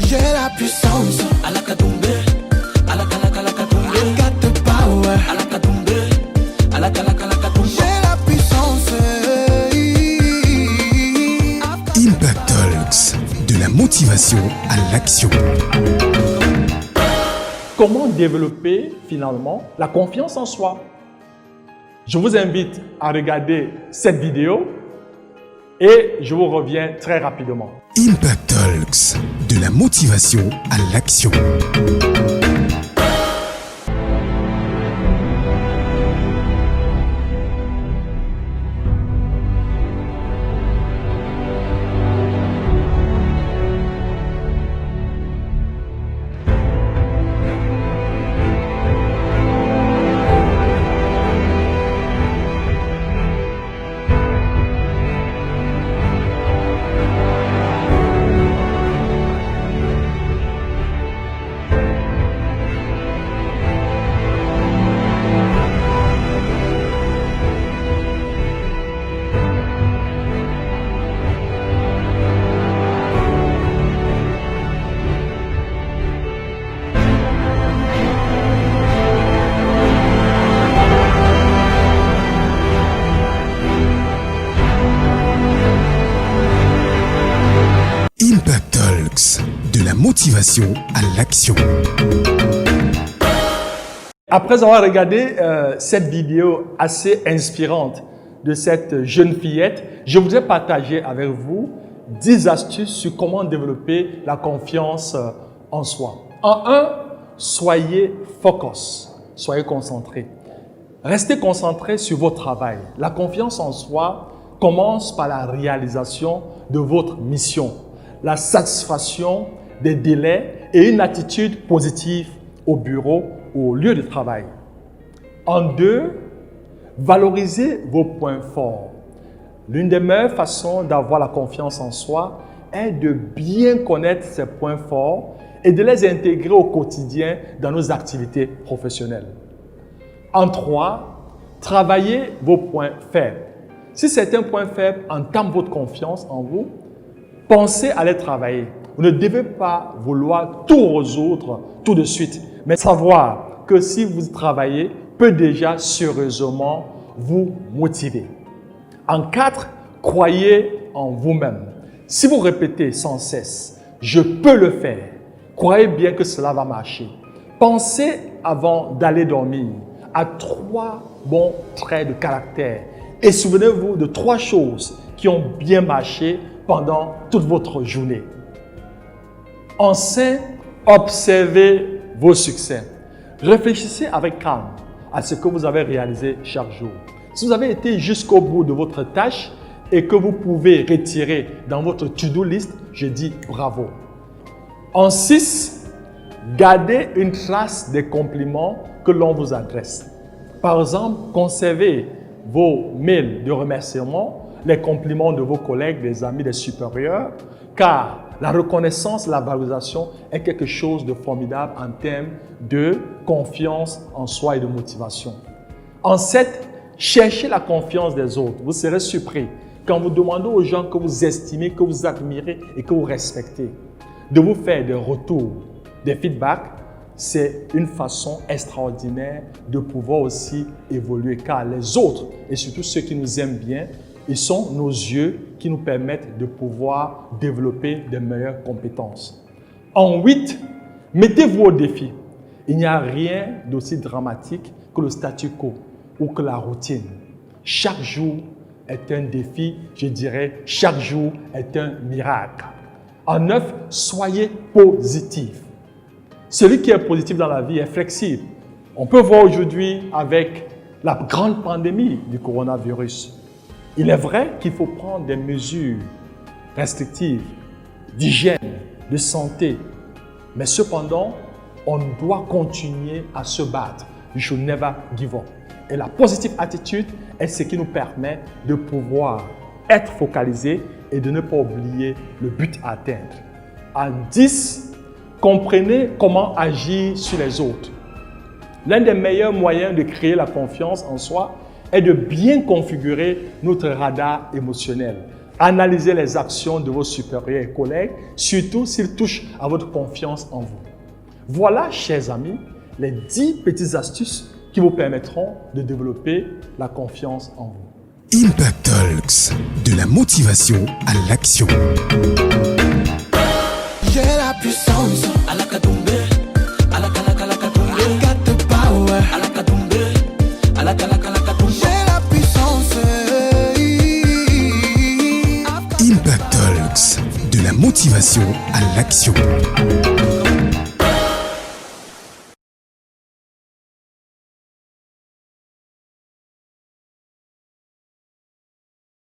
J'ai la puissance. Alakatumbe, alakalakalatumbe. I got the power. Alakatumbe, alakalakalatumbe. J'ai la puissance. Impact Talks, de la motivation à l'action. Comment développer finalement la confiance en soi? Je vous invite à regarder cette vidéo et je vous reviens très rapidement. Impact Talks, de la motivation à l'action. Impact Talks, de la motivation à l'action. Après avoir regardé cette vidéo assez inspirante de cette jeune fillette, je voudrais partager avec vous 10 astuces sur comment développer la confiance en soi. En 1, soyez focus, soyez concentré. Restez concentré sur votre travail. La confiance en soi commence par la réalisation de votre mission, la satisfaction des délais et une attitude positive au bureau ou au lieu de travail. En 2, valorisez vos points forts. L'une des meilleures façons d'avoir la confiance en soi est de bien connaître ses points forts et de les intégrer au quotidien dans nos activités professionnelles. En 3, travaillez vos points faibles. Si certains points faibles entament votre confiance en vous, pensez à les travailler. Vous ne devez pas vouloir tout résoudre tout de suite, mais savoir que si vous travaillez peut déjà sérieusement vous motiver. En 4, croyez en vous-même. Si vous répétez sans cesse « je peux le faire », croyez bien que cela va marcher. Pensez avant d'aller dormir à 3 bons traits de caractère et souvenez-vous de 3 choses qui ont bien marché pendant toute votre journée. En 5, observez vos succès. Réfléchissez avec calme à ce que vous avez réalisé chaque jour. Si vous avez été jusqu'au bout de votre tâche et que vous pouvez retirer dans votre to-do list, je dis bravo. En 6, gardez une trace des compliments que l'on vous adresse. Par exemple, conservez vos mails de remerciement, les compliments de vos collègues, des amis, des supérieurs, car la reconnaissance, la valorisation est quelque chose de formidable en termes de confiance en soi et de motivation. En 7, cherchez la confiance des autres. Vous serez surpris quand vous demandez aux gens que vous estimez, que vous admirez et que vous respectez de vous faire des retours, des feedbacks. C'est une façon extraordinaire de pouvoir aussi évoluer car les autres et surtout ceux qui nous aiment bien, ils sont nos yeux qui nous permettent de pouvoir développer de meilleures compétences. En 8, mettez-vous au défi. Il n'y a rien d'aussi dramatique que le statu quo ou que la routine. Chaque jour est un défi, je dirais, chaque jour est un miracle. En 9, soyez positif. Celui qui est positif dans la vie est flexible. On peut voir aujourd'hui avec la grande pandémie du coronavirus. Il est vrai qu'il faut prendre des mesures restrictives, d'hygiène, de santé. Mais cependant, on doit continuer à se battre. You should never give up. Et la positive attitude est ce qui nous permet de pouvoir être focalisé et de ne pas oublier le but à atteindre. En 10, comprenez comment agir sur les autres. L'un des meilleurs moyens de créer la confiance en soi est de bien configurer notre radar émotionnel. Analysez les actions de vos supérieurs et collègues, surtout s'ils touchent à votre confiance en vous. Voilà, chers amis, les 10 petites astuces qui vous permettront de développer la confiance en vous. Impact Talks, de la motivation à l'action. J'ai la puissance. Alakatumbe, alakalakalatumbe, I got the power. alakatumbe, alakalakalatumbe. J'ai la puissance. Impact Talks, de la motivation à l'action.